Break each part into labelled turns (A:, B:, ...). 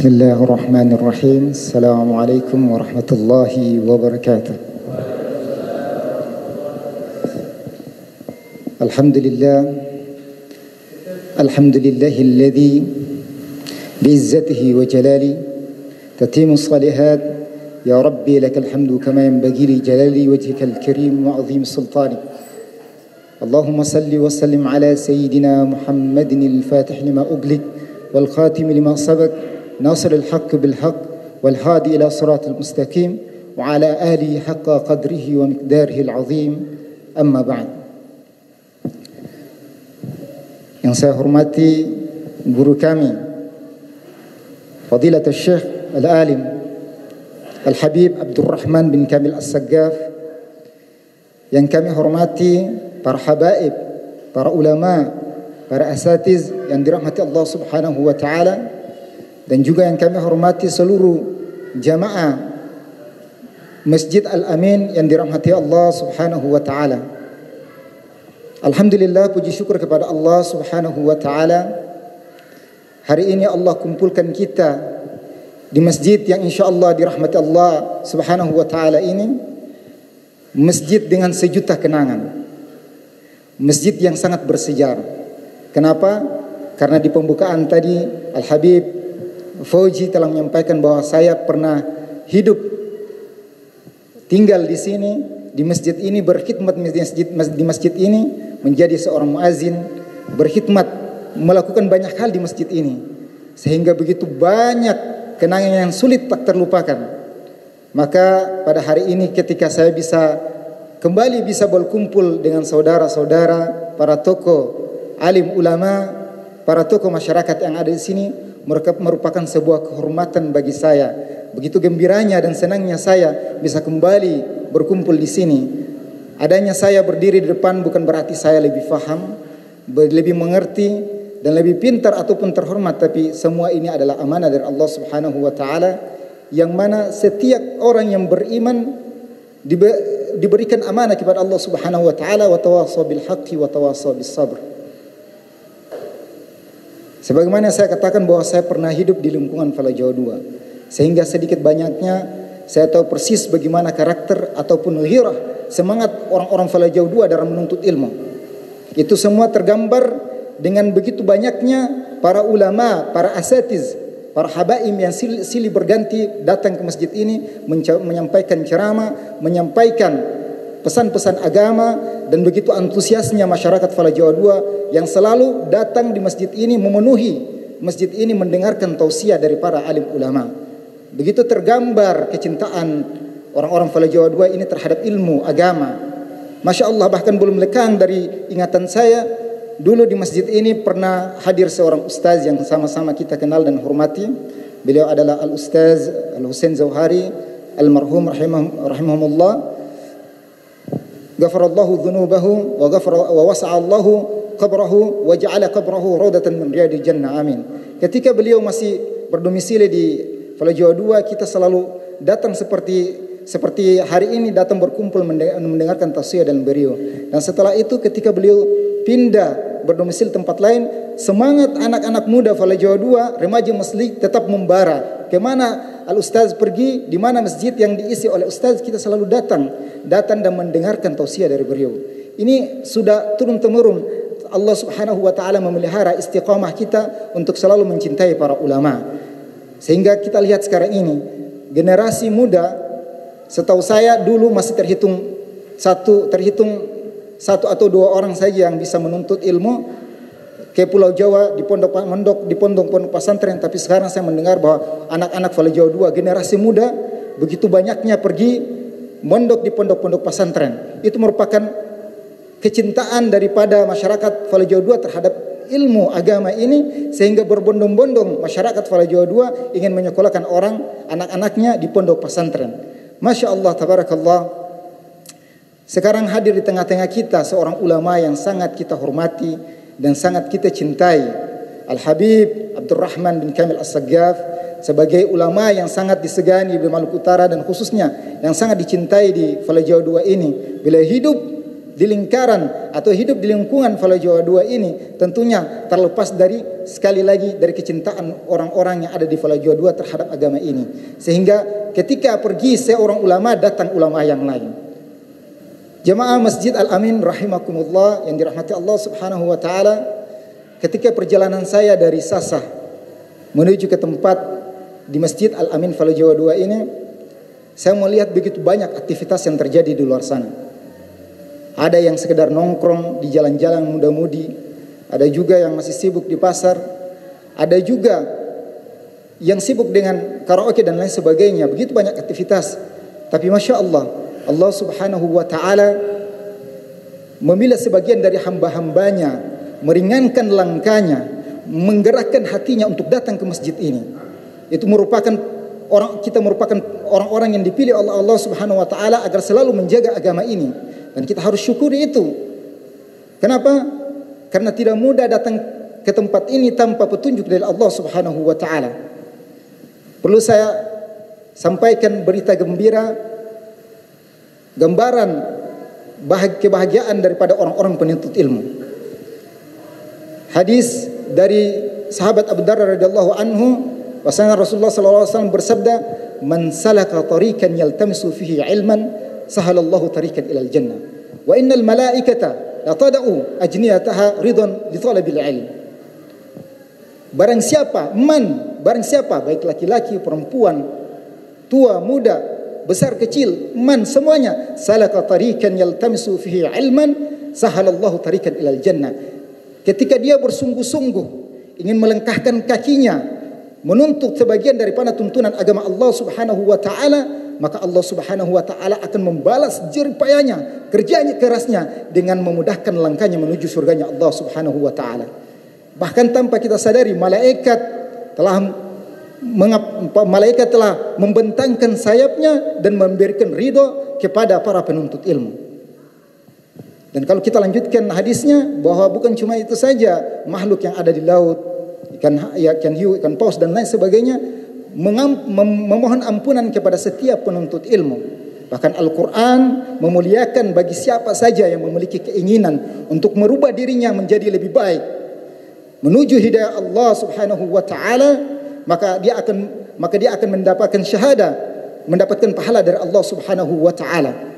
A: Bismillahirrahmanirrahim. Assalamualaikum warahmatullahi wabarakatuh. Alhamdulillahilladzi bi'izzatihi wa jalali tatimu salihat. Ya Rabbi lakal hamdu kama yanbaghi li jalali wajhikal karim wa azim sultani. Allahumma salli wa sallim ala sayyidina Muhammadin al-fatih lima ughliq wal khatim lima sabaq ناصر الحق بالحق والهادي إلى صراط المستقيم وعلى آله حق قدره ومقداره العظيم أما بعد. Yang saya hormati guru kami Fadilat Syekh Al-Alim Al-Habib Abdurrahman bin Kamil As-Saggaf, yang kami hormati para habaib, para ulama, para asatiz yang dirahmati Allah Subhanahu wa taala, dan juga yang kami hormati seluruh jamaah Masjid Al-Amin yang dirahmati Allah Subhanahu wa taala. Alhamdulillah, puji syukur kepada Allah Subhanahu wa taala. Hari ini Allah kumpulkan kita di masjid yang insyaallah dirahmati Allah Subhanahu wa taala ini, masjid dengan sejuta kenangan. Masjid yang sangat bersejarah. Kenapa? Karena di pembukaan tadi Al-Habib Fauji telah menyampaikan bahwa saya pernah hidup tinggal di sini, di masjid ini, berkhidmat di masjid ini, menjadi seorang muazin, berkhidmat, melakukan banyak hal di masjid ini, sehingga begitu banyak kenangan yang sulit tak terlupakan. Maka pada hari ini ketika saya kembali bisa berkumpul dengan saudara-saudara, para tokoh alim ulama, para tokoh masyarakat yang ada di sini, merupakan sebuah kehormatan bagi saya. Begitu gembiranya dan senangnya saya bisa kembali berkumpul di sini. Adanya saya berdiri di depan bukan berarti saya lebih faham, lebih mengerti, dan lebih pintar ataupun terhormat, tapi semua ini adalah amanah dari Allah Subhanahu wa taala, yang mana setiap orang yang beriman diberikan amanah kepada Allah Subhanahu wa taala, wa tawassaw bil haqqi wa tawassaw bis sabr. Sebagaimana saya katakan bahwa saya pernah hidup di lingkungan Fala Jawa II, sehingga sedikit banyaknya saya tahu persis bagaimana karakter ataupun ghirah, semangat orang-orang Fala Jawa II dalam menuntut ilmu. Itu semua tergambar dengan begitu banyaknya para ulama, para asatiz, para habaim yang silih berganti datang ke masjid ini menyampaikan ceramah, menyampaikan pesan-pesan agama, dan begitu antusiasnya masyarakat Fala Jawa II yang selalu datang di masjid ini, memenuhi masjid ini mendengarkan tausiah dari para alim ulama. Begitu tergambar kecintaan orang-orang Fala Jawa II ini terhadap ilmu agama. Masya Allah, bahkan belum lekang dari ingatan saya, dulu di masjid ini pernah hadir seorang ustaz yang sama-sama kita kenal dan hormati. Beliau adalah Al-Ustaz Al-Husain Zawhari Al-Marhum rahimahumullah. Ghafarallahu dhunubahu wa wasa'allahu qabrahu wa ja'ala qabrahu raudatan min riyadil jannah. Amin. Ketika beliau masih berdomisili di Fala Jawa II, kita selalu datang seperti hari ini, datang berkumpul mendengarkan tausiah dan beliau. Dan setelah itu ketika beliau pindah berdomisili tempat lain, semangat anak-anak muda Fala Jawa II, remaja masjid tetap membara. Kemana Al-Ustaz pergi, di mana masjid yang diisi oleh Ustaz, kita selalu datang dan mendengarkan tausiah dari beliau. Ini sudah turun-temurun. Allah Subhanahu wa taala memelihara istiqamah kita untuk selalu mencintai para ulama. Sehingga kita lihat sekarang ini, generasi muda, setahu saya dulu masih terhitung satu atau dua orang saja yang bisa menuntut ilmu ke Pulau Jawa di pondok pesantren. Tapi sekarang saya mendengar bahwa anak-anak Fala Jawa II, generasi muda, begitu banyaknya pergi mondok di pondok-pondok pesantren. Itu merupakan kecintaan daripada masyarakat Fala Jawa II terhadap ilmu agama ini, sehingga berbondong-bondong masyarakat Fala Jawa II ingin menyekolahkan anak-anaknya di pondok pesantren. Masya Allah, tabarakallah. Sekarang hadir di tengah-tengah kita seorang ulama yang sangat kita hormati dan sangat kita cintai, Al-Habib Abdurrahman bin Kamil As-Saggaf, sebagai ulama yang sangat disegani di Maluku Utara dan khususnya yang sangat dicintai di Fala Jawa II ini. Bila hidup di lingkaran atau hidup di lingkungan Falau Jawa 2 ini tentunya terlepas dari sekali lagi dari kecintaan orang-orang yang ada di Falau Jawa 2 terhadap agama ini. Sehingga ketika pergi seorang ulama datang ulama yang lain. Jemaah Masjid Al-Amin rahimakumullah yang dirahmati Allah Subhanahu wa taala, ketika perjalanan saya dari Sasah menuju ke tempat di Masjid Al-Amin Falau Jawa 2 ini, saya melihat begitu banyak aktivitas yang terjadi di luar sana. Ada yang sekedar nongkrong di jalan-jalan muda-mudi, ada juga yang masih sibuk di pasar, ada juga yang sibuk dengan karaoke dan lain sebagainya. Begitu banyak aktivitas. Tapi Masya Allah, Allah Subhanahu wa ta'ala memilih sebagian dari hamba-hambanya, meringankan langkahnya, menggerakkan hatinya untuk datang ke masjid ini. Itu merupakan kita merupakan orang-orang yang dipilih oleh Allah Subhanahu wa ta'ala agar selalu menjaga agama ini. Dan kita harus syukuri itu. Kenapa? Karena tidak mudah datang ke tempat ini tanpa petunjuk dari Allah Subhanahu wa ta'ala. Perlu saya sampaikan berita gembira, gambaran kebahagiaan daripada orang-orang penuntut ilmu. Hadis dari sahabat Abu Darda radhiyallahu anhu, bahwasanya Rasulullah sallallahu alaihi wasallam bersabda, "Man salaka tariqan yaltamisu fihi ilman, sahalallahu tariqan ilal jannah. Wa innal malaikata la tad'u ajniyataha ridan li talabil ilm." Barang siapa baik laki-laki, perempuan, tua, muda, besar, kecil, man semuanya, salaka tariqan yaltamisu fihi ilman, sahalallahu tariqan ilal jannah. Ketika dia bersungguh-sungguh ingin melangkahkan kakinya menuntut sebagian daripada tuntunan agama Allah Subhanahu wa taala, maka Allah Subhanahu wa taala akan membalas jerih payahnya, kerjanya kerasnya dengan memudahkan langkahnya menuju surganya Allah Subhanahu wa taala. Bahkan tanpa kita sadari malaikat telah membentangkan sayapnya dan memberikan ridho kepada para penuntut ilmu. Dan kalau kita lanjutkan hadisnya, bahwa bukan cuma itu saja, makhluk yang ada di laut, ikan hiu, ikan paus dan lain sebagainya, memohon ampunan kepada setiap penuntut ilmu. Bahkan Al-Quran memuliakan bagi siapa saja yang memiliki keinginan untuk merubah dirinya menjadi lebih baik, menuju hidayah Allah Subhanahu wa ta'ala, maka dia akan mendapatkan syahadah, mendapatkan pahala dari Allah Subhanahu wa ta'ala.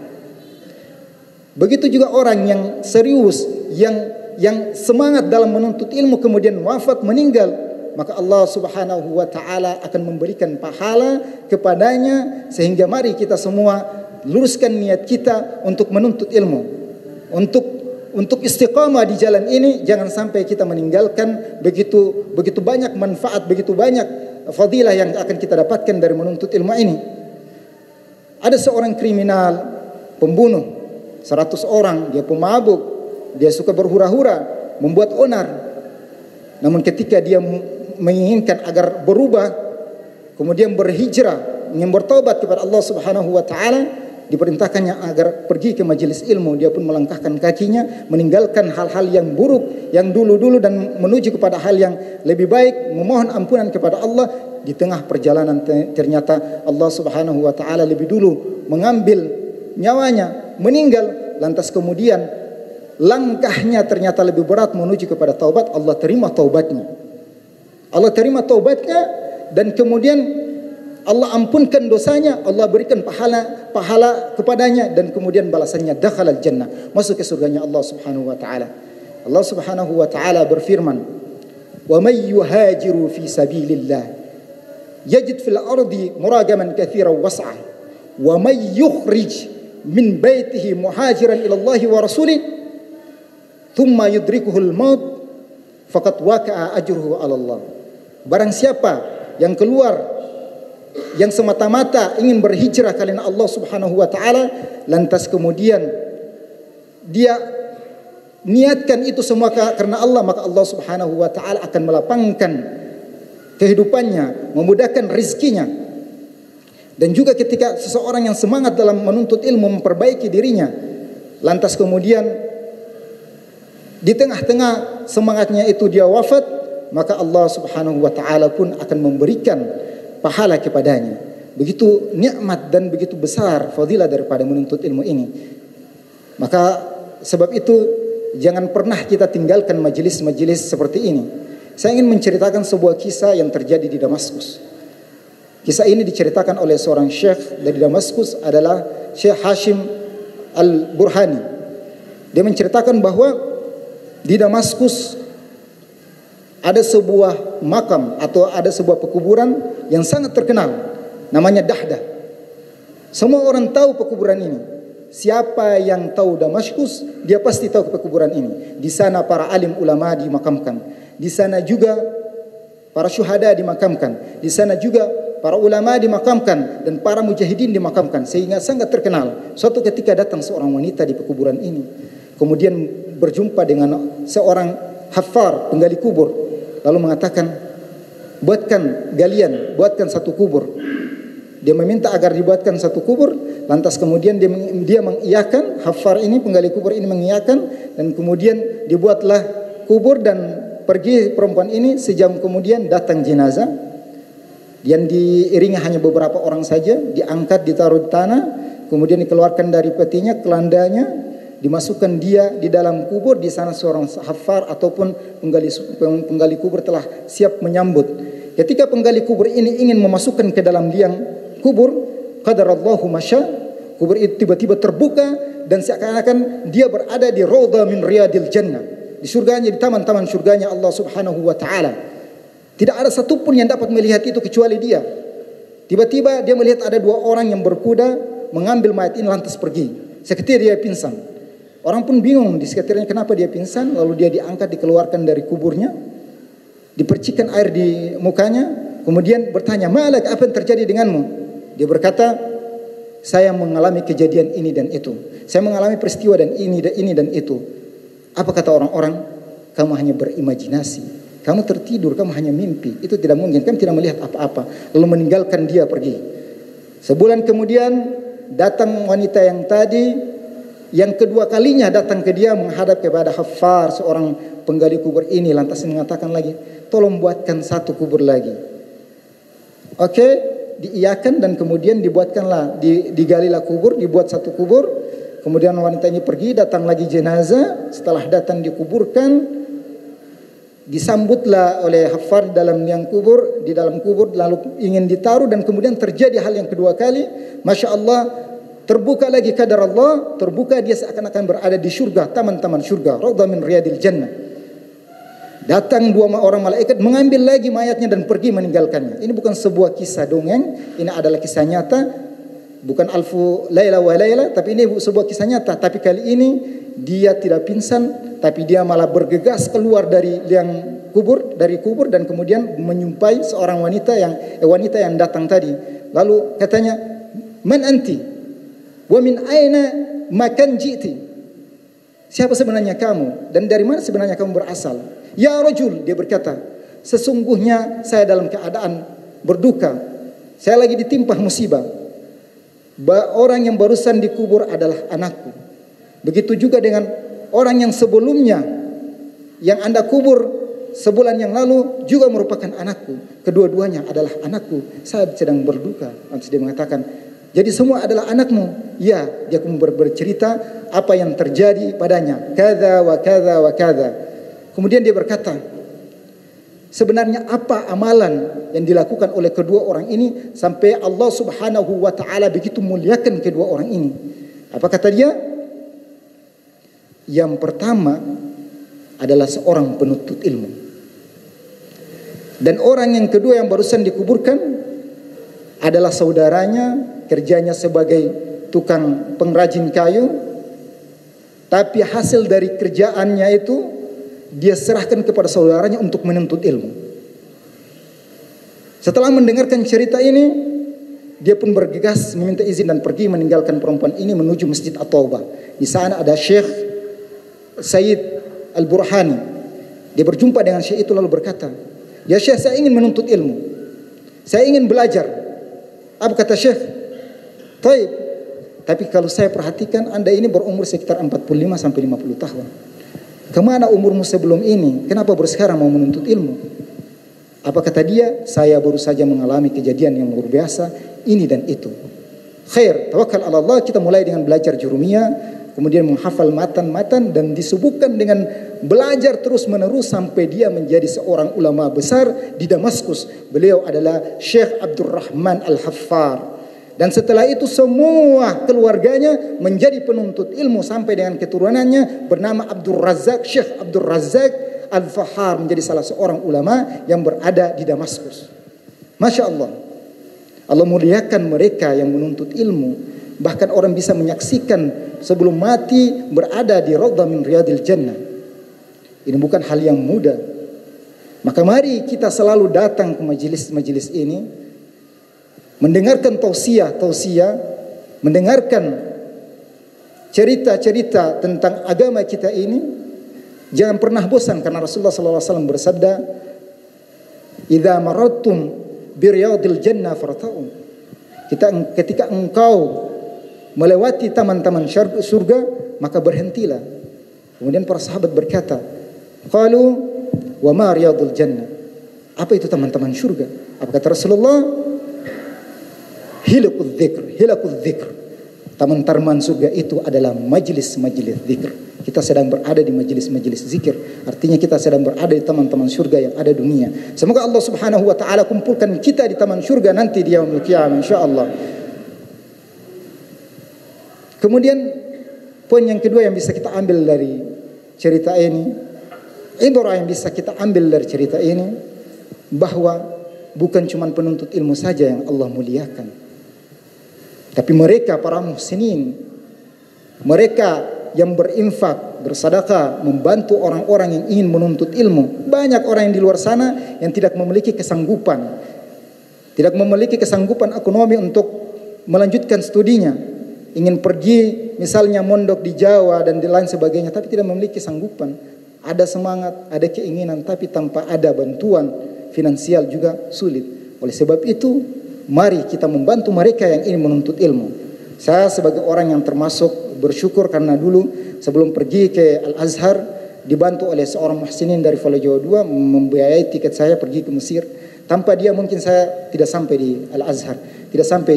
A: Begitu juga orang yang serius, yang semangat dalam menuntut ilmu kemudian wafat, meninggal, maka Allah Subhanahu wa ta'ala akan memberikan pahala kepadanya. Sehingga mari kita semua luruskan niat kita untuk menuntut ilmu, untuk istiqamah di jalan ini. Jangan sampai kita meninggalkan begitu banyak manfaat, begitu banyak fadilah yang akan kita dapatkan dari menuntut ilmu ini. Ada seorang kriminal, pembunuh 100 orang, dia pemabuk, dia suka berhura-hura, membuat onar. Namun ketika dia menginginkan agar berubah, kemudian berhijrah, ingin bertobat kepada Allah Subhanahu wa ta'ala, diperintahkannya agar pergi ke majelis ilmu. Dia pun melangkahkan kakinya, meninggalkan hal-hal yang buruk yang dulu-dulu dan menuju kepada hal yang lebih baik, memohon ampunan kepada Allah. Di tengah perjalanan ternyata Allah Subhanahu wa ta'ala lebih dulu mengambil nyawanya, meninggal. Lantas kemudian langkahnya ternyata lebih berat menuju kepada taubat. Allah terima taubatnya. Dan kemudian Allah ampunkan dosanya, Allah berikan pahala kepadanya, dan kemudian balasannya dakhalal jannah, masuk ke surganya Allah Subhanahu wa ta'ala. Allah Subhanahu wa ta'ala berfirman, "Wa may yuhajiru fi sabilillah yajid fil ardi muragaman katsiran was'a wa may yukhrij min baitihi muhajiran ila Allah wa rasulih thumma yudrikuhul maut faqad waqa'a ajruhu 'ala Allah." Barang siapa yang keluar, yang semata-mata ingin berhijrah karena Allah Subhanahu wa ta'ala, lantas kemudian dia niatkan itu semua karena Allah, maka Allah Subhanahu wa ta'ala akan melapangkan kehidupannya, memudahkan rizkinya. Dan juga ketika seseorang yang semangat dalam menuntut ilmu, memperbaiki dirinya, lantas kemudian di tengah-tengah semangatnya itu dia wafat, maka Allah Subhanahu wa ta'ala pun akan memberikan pahala kepadanya. Begitu nikmat dan begitu besar fadilah daripada menuntut ilmu ini. Maka Sebab itu jangan pernah kita tinggalkan majelis-majelis seperti ini. Saya ingin menceritakan sebuah kisah yang terjadi di Damaskus. Kisah ini diceritakan oleh seorang syekh dari Damaskus, adalah Syekh Hashim Al-Burhani. Dia menceritakan bahwa di Damaskus ada sebuah makam atau ada sebuah pekuburan yang sangat terkenal, namanya Dahdah. Semua orang tahu pekuburan ini. Siapa yang tahu Damaskus, dia pasti tahu pekuburan ini. Di sana para alim ulama dimakamkan. Di sana juga para syuhada dimakamkan. Di sana juga para ulama dimakamkan dan para mujahidin dimakamkan, sehingga sangat terkenal. Suatu ketika datang seorang wanita di pekuburan ini, kemudian berjumpa dengan seorang hafar, penggali kubur, lalu mengatakan, buatkan satu kubur. Dia meminta agar dibuatkan satu kubur, lantas kemudian dia mengiyakan, hafar ini, penggali kubur ini mengiyakan, dan kemudian dibuatlah kubur, dan pergi perempuan ini. Sejam kemudian datang jenazah yang diiringi hanya beberapa orang saja, diangkat, ditaruh di tanah, kemudian dikeluarkan dari petinya, kelandanya, dimasukkan dia di dalam kubur. Di sana seorang hafar ataupun penggali kubur telah siap menyambut. Ketika penggali kubur ini ingin memasukkan ke dalam liang kubur, qadarallahu masya, kubur itu tiba-tiba terbuka dan seakan-akan dia berada di raudhah min riyadil jannah, di surganya, di taman-taman surganya Allah Subhanahu wa taala. Tidak ada satupun yang dapat melihat itu kecuali dia. Tiba-tiba dia melihat ada dua orang yang berkuda mengambil mayat ini lantas pergi. Seketika dia pingsan. Orang pun bingung di sekitarnya kenapa dia pingsan. Lalu dia diangkat, dikeluarkan dari kuburnya, dipercikkan air di mukanya, kemudian bertanya, "Malak, apa yang terjadi denganmu?" Dia berkata, "Saya mengalami kejadian ini dan itu. Saya mengalami peristiwa dan ini dan itu." Apa kata orang-orang? "Kamu hanya berimajinasi. Kamu tertidur, kamu hanya mimpi. Itu tidak mungkin, kamu tidak melihat apa-apa." Lalu meninggalkan dia pergi. Sebulan kemudian datang wanita yang tadi, yang kedua kalinya datang ke dia menghadap kepada hafar, seorang penggali kubur ini, lantas mengatakan lagi, "Tolong buatkan satu kubur lagi." Oke, diiyakan dan kemudian dibuatkanlah, digalilah kubur, dibuat satu kubur. Kemudian wanita ini pergi, datang lagi jenazah. Setelah datang dikuburkan, disambutlah oleh hafar di dalam liang kubur, di dalam kubur, lalu ingin ditaruh, dan kemudian terjadi hal yang kedua kali. Masya Allah, terbuka lagi kadar Allah, terbuka dia seakan-akan berada di surga, taman-taman surga, raudhah min riyadil jannah. Datang dua orang malaikat mengambil lagi mayatnya dan pergi meninggalkannya. Ini bukan sebuah kisah dongeng, ini adalah kisah nyata. Bukan alfu laila wa laila, tapi ini sebuah kisah nyata. Tapi kali ini dia tidak pingsan, tapi dia malah bergegas keluar dari liang kubur, dan kemudian menyumpai seorang wanita yang datang tadi. Lalu katanya, "Man anti? Wa min aina makan jiti?" Siapa sebenarnya kamu dan dari mana sebenarnya kamu berasal? "Ya rajul," dia berkata, "sesungguhnya saya dalam keadaan berduka. Saya lagi ditimpa musibah. Orang yang barusan dikubur adalah anakku. Begitu juga dengan orang yang sebelumnya yang Anda kubur sebulan yang lalu juga merupakan anakku. Kedua-duanya adalah anakku. Saya sedang berduka." Lantas dia mengatakan, "Jadi semua adalah anakmu?" "Ya." Dia bercerita apa yang terjadi padanya. Kada wa kada wa kada. Kemudian dia berkata, sebenarnya apa amalan yang dilakukan oleh kedua orang ini sampai Allah Subhanahu wa taala begitu muliakan kedua orang ini? Apa kata dia? Yang pertama adalah seorang penuntut ilmu. Dan orang yang kedua yang barusan dikuburkan adalah saudaranya, kerjanya sebagai tukang pengrajin kayu. Tapi hasil dari kerjaannya itu dia serahkan kepada saudaranya untuk menuntut ilmu. Setelah mendengarkan cerita ini, dia pun bergegas meminta izin dan pergi meninggalkan perempuan ini menuju Masjid At-Taubah. Di sana ada Syekh Sayyid Al-Burhani. Dia berjumpa dengan Syekh itu lalu berkata, "Ya Syekh, saya ingin menuntut ilmu. Saya ingin belajar." Apa kata Syekh? "Taib. Tapi kalau saya perhatikan Anda ini berumur sekitar 45 sampai 50 tahun. Kemana umurmu sebelum ini? Kenapa baru sekarang mau menuntut ilmu?" Apa kata dia? "Saya baru saja mengalami kejadian yang luar biasa, ini dan itu." Khair, tawakal ala Allah. Kita mulai dengan belajar jurumiyah. kemudian menghafal matan-matan dan disebutkan dengan belajar terus-menerus sampai dia menjadi seorang ulama besar di Damaskus. Beliau adalah Syekh Abdurrahman Al-Haffar. Dan setelah itu semua keluarganya menjadi penuntut ilmu sampai dengan keturunannya bernama Abdul Razak, Syekh Abdul Razak Al-Fahar, menjadi salah seorang ulama yang berada di Damaskus. Masya Allah. Allah muliakan mereka yang menuntut ilmu. Bahkan orang bisa menyaksikan sebelum mati berada di Raudhah min Riyadil Jannah. Ini bukan hal yang mudah. Maka mari kita selalu datang ke majelis-majelis ini, mendengarkan tausiah, mendengarkan cerita-cerita tentang agama kita ini. Jangan pernah bosan, karena Rasulullah SAW bersabda, "Idza maradtum bi riyadil jannah farta'u." Ketika engkau melewati taman-taman surga, maka berhentilah. Kemudian para sahabat berkata, qalu wa ma riyadul jannah? Apa itu taman-taman surga? Apa kata Rasulullah? Hilakul dzikr. Taman-taman surga itu adalah majlis-majlis zikir. Kita sedang berada di majlis-majlis zikir. Artinya kita sedang berada di taman-taman surga yang ada dunia. Semoga Allah Subhanahu wa taala kumpulkan kita di taman surga nanti di yaumul qiyamah insyaallah. Kemudian poin yang kedua yang bisa kita ambil dari cerita ini, ibrah yang bisa kita ambil dari cerita ini, bahwa bukan cuma penuntut ilmu saja yang Allah muliakan, tapi mereka para muhsinin, mereka yang berinfak, bersedekah, membantu orang-orang yang ingin menuntut ilmu. Banyak orang yang di luar sana yang tidak memiliki kesanggupan ekonomi untuk melanjutkan studinya, ingin pergi misalnya mondok di Jawa dan di lain sebagainya, tapi tidak memiliki sanggupan. Ada semangat, ada keinginan, tapi tanpa ada bantuan finansial juga sulit. Oleh sebab itu, mari kita membantu mereka yang ingin menuntut ilmu. Saya sebagai orang yang termasuk bersyukur karena dulu sebelum pergi ke Al-Azhar dibantu oleh seorang muhsinin dari Fala Jawa 2 membiayai tiket saya pergi ke Mesir. Tanpa dia mungkin saya tidak sampai di Al-Azhar, tidak sampai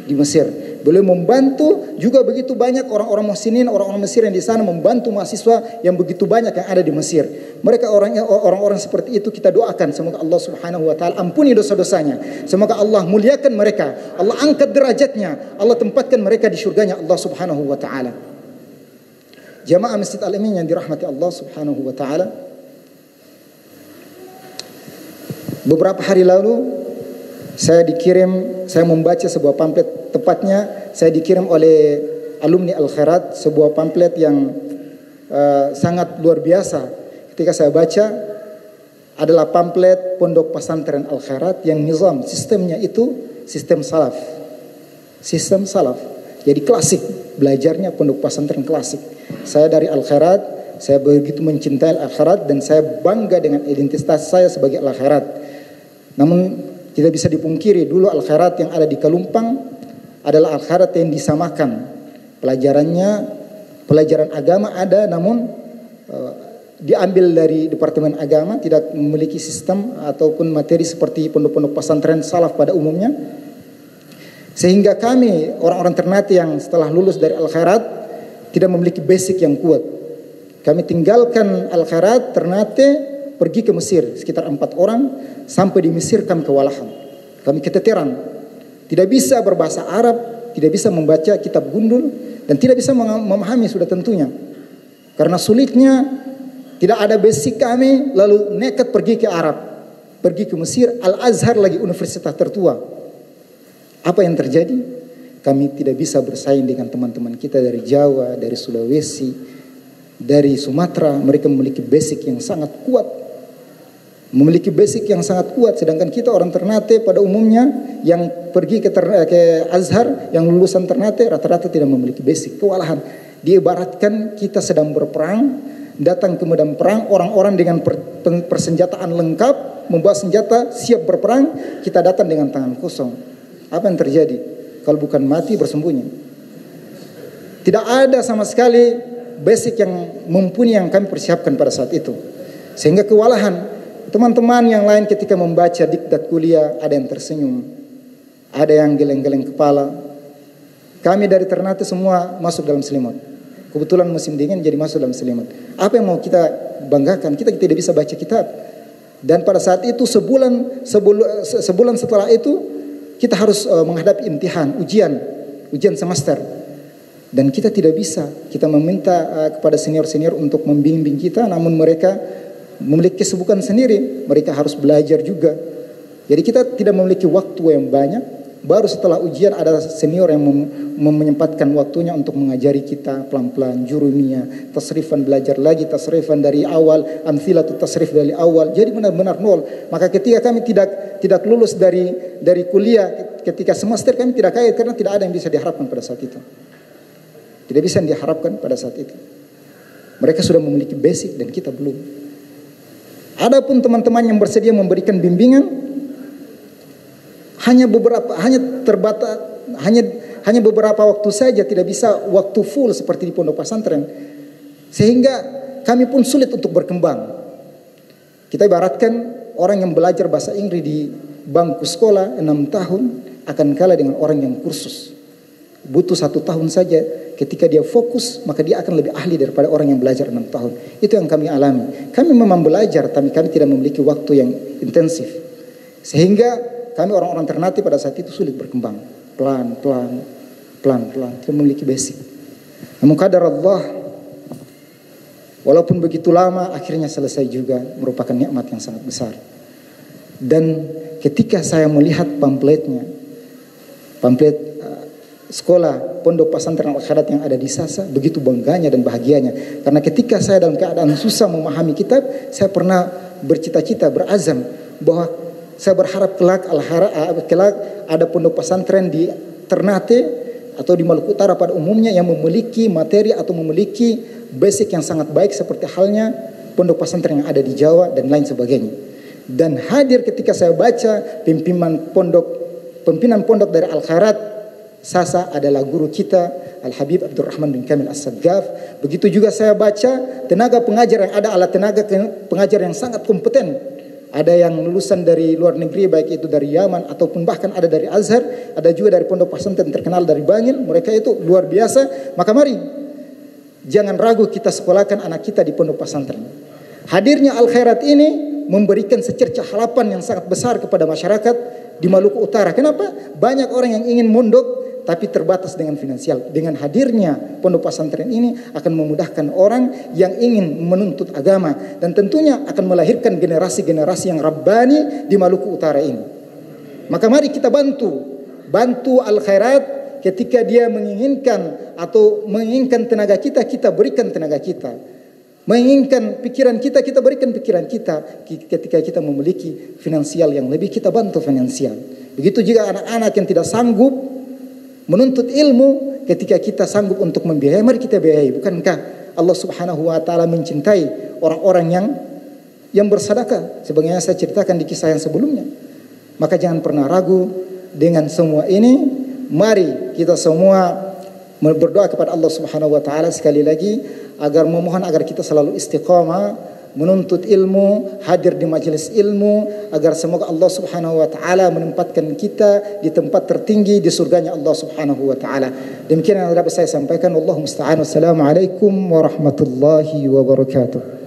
A: di Mesir. Beliau membantu juga begitu banyak orang-orang muhsinin, orang-orang Mesir yang di sana membantu mahasiswa yang begitu banyak yang ada di Mesir. Mereka orang-orang seperti itu kita doakan semoga Allah Subhanahu wa taala ampuni dosa-dosanya. Semoga Allah muliakan mereka, Allah angkat derajatnya, Allah tempatkan mereka di surganya Allah Subhanahu wa taala. Jamaah Masjid Al-Amin yang dirahmati Allah Subhanahu wa taala. Beberapa hari lalu saya membaca sebuah pamflet, tepatnya saya dikirim oleh alumni Al-Khairat sebuah pamflet yang sangat luar biasa. Ketika saya baca, adalah pamflet Pondok Pesantren Al-Khairat yang nizam sistemnya itu sistem salaf. Sistem salaf. Jadi klasik, belajarnya pondok pesantren klasik. Saya dari Al-Khairat, saya begitu mencintai Al-Khairat dan saya bangga dengan identitas saya sebagai Al-Khairat. Namun tidak bisa dipungkiri dulu Al-Khairat yang ada di Kalumpang adalah Al-Khairat yang disamakan. Pelajaran agama ada, namun diambil dari Departemen Agama, tidak memiliki sistem ataupun materi seperti pondok-pondok pesantren salaf pada umumnya. Sehingga kami orang-orang Ternate yang setelah lulus dari Al-Khairat tidak memiliki basic yang kuat. Kami tinggalkan Al-Khairat Ternate, pergi ke Mesir sekitar 4 orang. Sampai di Mesir kami kewalahan, kami keteteran, tidak bisa berbahasa Arab, tidak bisa membaca kitab gundul, dan tidak bisa memahami sudah tentunya. Karena sulitnya, tidak ada basic kami, lalu nekat pergi ke Arab, pergi ke Mesir, Al-Azhar lagi universitas tertua. Apa yang terjadi? Kami tidak bisa bersaing dengan teman-teman kita dari Jawa, dari Sulawesi, dari Sumatera. Mereka memiliki basic yang sangat kuat. Sedangkan kita orang Ternate pada umumnya yang pergi ke Azhar, yang lulusan Ternate rata-rata tidak memiliki basic, kewalahan. Diibaratkan kita sedang berperang, datang ke medan perang, orang-orang dengan persenjataan lengkap, membawa senjata, siap berperang, kita datang dengan tangan kosong. Apa yang terjadi? Kalau bukan mati, bersembunyi. Tidak ada sama sekali basic yang mumpuni yang kami persiapkan pada saat itu. Sehingga kewalahan. Teman-teman yang lain ketika membaca diktat kuliah, ada yang tersenyum, ada yang geleng-geleng kepala. Kami dari Ternate semua masuk dalam selimut. Kebetulan musim dingin jadi masuk dalam selimut. Apa yang mau kita banggakan? Kita tidak bisa baca kitab. Dan pada saat itu sebulan setelah itu kita harus menghadapi imtihan, ujian semester. Dan kita tidak bisa. Kita meminta kepada senior-senior untuk membimbing kita, namun mereka memiliki kesibukan sendiri. Mereka harus belajar juga. Jadi kita tidak memiliki waktu yang banyak. Baru setelah ujian ada senior yang menyempatkan waktunya untuk mengajari kita pelan-pelan jurumiyah, tasrifan, belajar lagi tasrifan dari awal, amthilatut tasrif dari awal. Jadi benar-benar nol. Maka ketika kami tidak lulus dari kuliah, ketika semester kami tidak kaya karena tidak ada yang bisa diharapkan pada saat itu. Tidak bisa yang diharapkan pada saat itu. Mereka sudah memiliki basic dan kita belum. Adapun teman-teman yang bersedia memberikan bimbingan, hanya beberapa waktu saja, tidak bisa waktu full seperti di pondok pesantren, sehingga kami pun sulit untuk berkembang. Kita ibaratkan orang yang belajar bahasa Inggris di bangku sekolah 6 tahun akan kalah dengan orang yang kursus. Butuh 1 tahun saja, ketika dia fokus maka dia akan lebih ahli daripada orang yang belajar 6 tahun. Itu yang kami alami. Kami memang belajar, tapi kami tidak memiliki waktu yang intensif, sehingga kami orang-orang Ternate pada saat itu sulit berkembang. Pelan-pelan, tidak memiliki basic. Namun qadar Allah, walaupun begitu lama, akhirnya selesai juga, merupakan nikmat yang sangat besar. Dan ketika saya melihat pamflet sekolah Pondok Pesantren Al-Kharat yang ada di Sasa, begitu bangganya dan bahagianya. Karena ketika saya dalam keadaan susah memahami kitab, saya pernah bercita-cita, berazam bahwa saya berharap kelak ada pondok pesantren di Ternate atau di Maluku Utara pada umumnya yang memiliki materi atau memiliki basic yang sangat baik seperti halnya pondok pesantren yang ada di Jawa dan lain sebagainya. Dan hadir ketika saya baca pimpinan pondok dari Al-Kharat Sasa adalah guru kita Al-Habib Abdurrahman bin Kamil As-Saggaf. Begitu juga saya baca tenaga pengajar yang ada, tenaga pengajar yang sangat kompeten. Ada yang lulusan dari luar negeri, baik itu dari Yaman ataupun bahkan ada dari Azhar, ada juga dari pondok pesantren terkenal dari Bangil. Mereka itu luar biasa. Maka mari jangan ragu kita sekolahkan anak kita di pondok pesantren. Hadirnya Al-Khairat ini memberikan secercah harapan yang sangat besar kepada masyarakat di Maluku Utara. Kenapa? Banyak orang yang ingin mondok tapi terbatas dengan finansial. Dengan hadirnya pondok pesantren ini akan memudahkan orang yang ingin menuntut agama dan tentunya akan melahirkan generasi-generasi yang rabbani di Maluku Utara ini. Maka mari kita bantu Al-Khairat ketika dia menginginkan tenaga kita, kita berikan tenaga kita. Menginginkan pikiran kita, kita berikan pikiran kita. Ketika kita memiliki finansial yang lebih, kita bantu finansial. Begitu juga anak-anak yang tidak sanggup menuntut ilmu, ketika kita sanggup untuk membiayai, mari kita biayai. Bukankah Allah Subhanahu wa taala mencintai orang-orang yang bersedekah? Sebagaimana saya ceritakan di kisah yang sebelumnya. Maka jangan pernah ragu dengan semua ini. Mari kita semua berdoa kepada Allah Subhanahu wa taala sekali lagi agar memohon agar kita selalu istiqamah menuntut ilmu, hadir di majelis ilmu, agar semoga Allah Subhanahu wa taala menempatkan kita di tempat tertinggi di surganya Allah Subhanahu wa taala. Demikian yang dapat saya sampaikan. Wallahu musta'an. Wassalamualaikum warahmatullahi wabarakatuh.